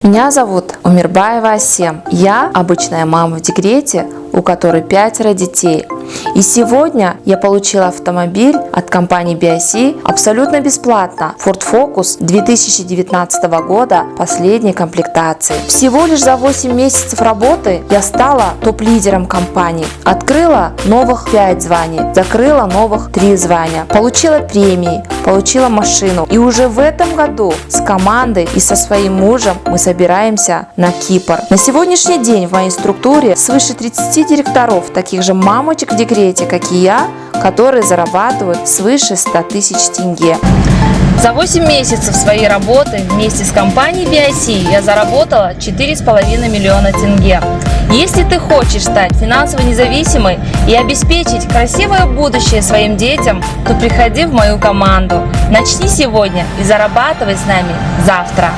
Меня зовут Умирбаева Асем. Я обычная мама в декрете, у которой 5 детей. И сегодня я получила автомобиль от компании BIC абсолютно бесплатно. Ford Focus 2019 года последней комплектации. Всего лишь за 8 месяцев работы я стала топ-лидером компании. Открыла новых 5 званий, закрыла новых 3 звания. Получила премии, получила машину. И уже в этом году с командой и со своим мужем мы собираемся на Кипр. На сегодняшний день в моей структуре свыше 30 директоров, таких же мамочек в декрете, как и я, которые зарабатывают свыше 100 тысяч тенге. За 8 месяцев своей работы вместе с компанией BIC я заработала 4,5 миллиона тенге. Если ты хочешь стать финансово независимой и обеспечить красивое будущее своим детям, то приходи в мою команду. Начни сегодня и зарабатывай с нами завтра.